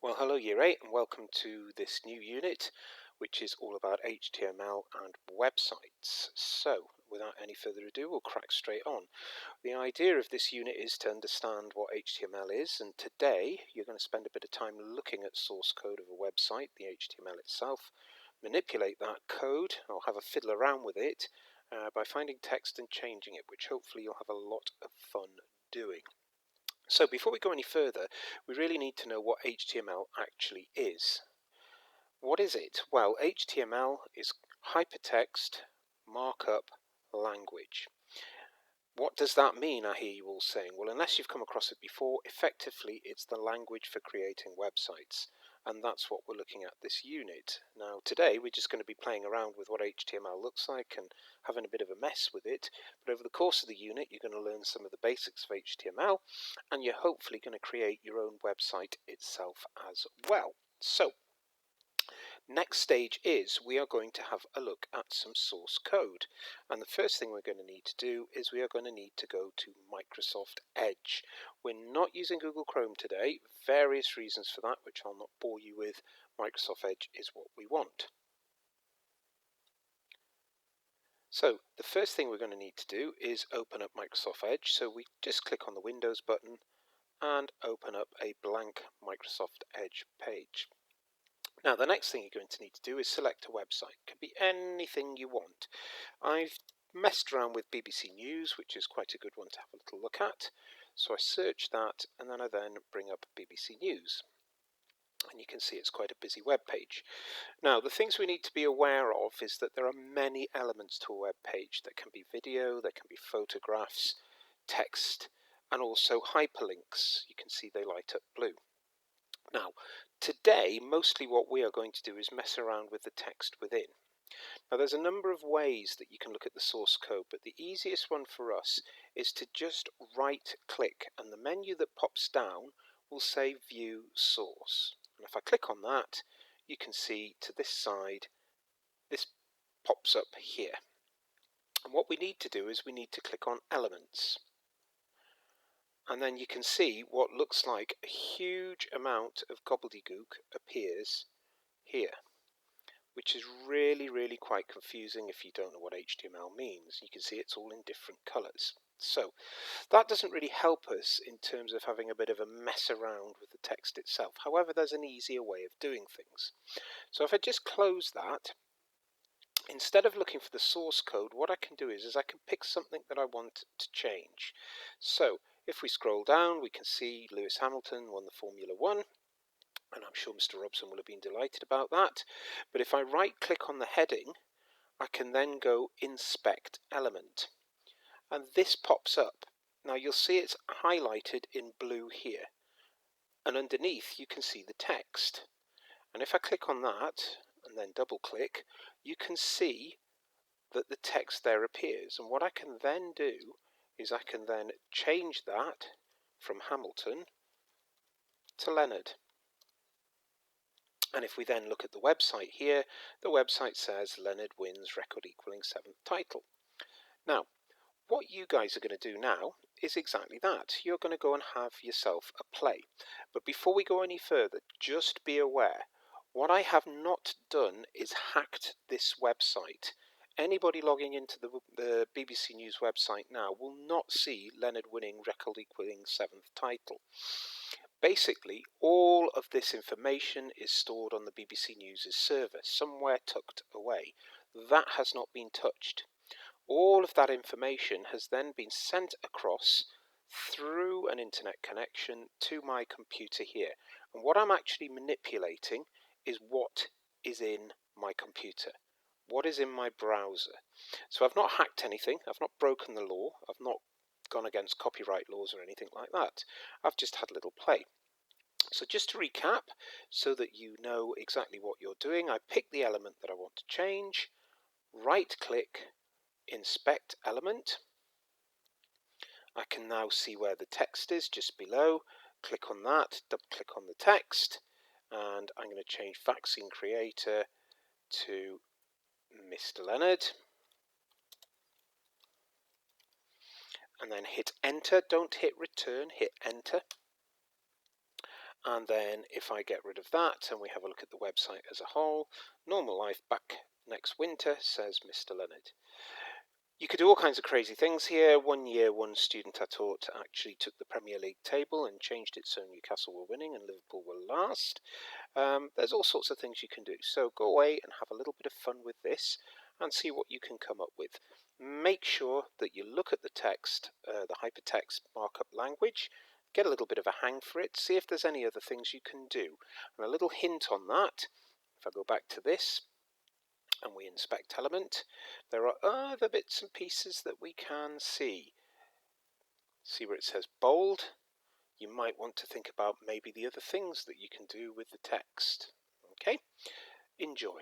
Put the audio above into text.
Well, hello Year 8 and welcome to this new unit which is all about HTML and websites. So, without any further ado, we'll crack straight on. The idea of this unit is to understand what HTML is, and today you're going to spend a bit of time looking at source code of a website, the HTML itself, manipulate that code or have a fiddle around with it by finding text and changing it, which hopefully you'll have a lot of fun doing. So before we go any further, we really need to know what HTML actually is. What is it? Well, HTML is hypertext markup language. What does that mean, I hear you all saying? Well, unless you've come across it before, effectively it's the language for creating websites. And that's what we're looking at this unit. Now today we're just going to be playing around with what HTML looks like and having a bit of a mess with it. But over the course of the unit you're going to learn some of the basics of HTML and you're hopefully going to create your own website itself as well. So, next stage is we are going to have a look at some source code, and the first thing we're going to need to do is we are going to need to go to Microsoft Edge. We're not using Google Chrome today, various reasons for that which I'll not bore you with. Microsoft Edge is what we want. So the first thing we're going to need to do is open up Microsoft Edge, so we just click on the Windows button and open up a blank Microsoft Edge page. Now the next thing you're going to need to do is select a website. It can be anything you want. I've messed around with BBC News, which is quite a good one to have a little look at. So I search that and then I bring up BBC News. And you can see it's quite a busy web page. Now the things we need to be aware of is that there are many elements to a web page. There can be video, there can be photographs, text, and also hyperlinks. You can see they light up blue. Now, today, mostly what we are going to do is mess around with the text within. Now, there's a number of ways that you can look at the source code, but the easiest one for us is to just right-click, and the menu that pops down will say View Source. And if I click on that, you can see to this side, this pops up here. And what we need to do is we need to click on Elements. And then you can see what looks like a huge amount of gobbledygook appears here, which is really quite confusing if you don't know what HTML means. You can see it's all in different colors. So that doesn't really help us in terms of having a bit of a mess around with the text itself. However, there's an easier way of doing things. So if I just close that, instead of looking for the source code, what I can do is I can pick something that I want to change. So if we scroll down, we can see Lewis Hamilton won the Formula 1, and I'm sure Mr. Robson will have been delighted about that. But if I right-click on the heading, I can then go Inspect Element, and this pops up. Now you'll see it's highlighted in blue here, and underneath you can see the text. And if I click on that, and then double-click, you can see that the text there appears. And what I can then do is I can then change that from Hamilton to Leonard. And if we then look at the website here, the website says Leonard wins, record equaling 7th title. Now, what you guys are going to do now is exactly that. You're going to go and have yourself a play. But before we go any further, just be aware, what I have not done is hacked this website. Anybody logging into the BBC News website now will not see Leonard winning, record equaling 7th title. Basically, all of this information is stored on the BBC News' server, somewhere tucked away. That has not been touched. All of that information has then been sent across through an internet connection to my computer here. And what I'm actually manipulating is what is in my computer, what is in my browser. So I've not hacked anything, I've not broken the law, I've not gone against copyright laws or anything like that. I've just had a little play. So just to recap, so that you know exactly what you're doing, I pick the element that I want to change, right click, Inspect Element. I can now see where the text is just below. Click on that, double click on the text, and I'm going to change Vaccine Creator to Mr. Leonard. And then hit enter. Don't hit return, hit enter. And then if I get rid of that and we have a look at the website as a whole, normal life back next winter, says Mr. Leonard. You could do all kinds of crazy things here. One year, one student I taught actually took the Premier League table and changed it so Newcastle were winning and Liverpool were last. There's all sorts of things you can do. So go away and have a little bit of fun with this and see what you can come up with. Make sure that you look at the text, the hypertext markup language, get a little bit of a hang for it, see if there's any other things you can do. And a little hint on that, if I go back to this, and we inspect element, there are other bits and pieces that we can see. See where it says bold? You might want to think about maybe the other things that you can do with the text. Okay, enjoy.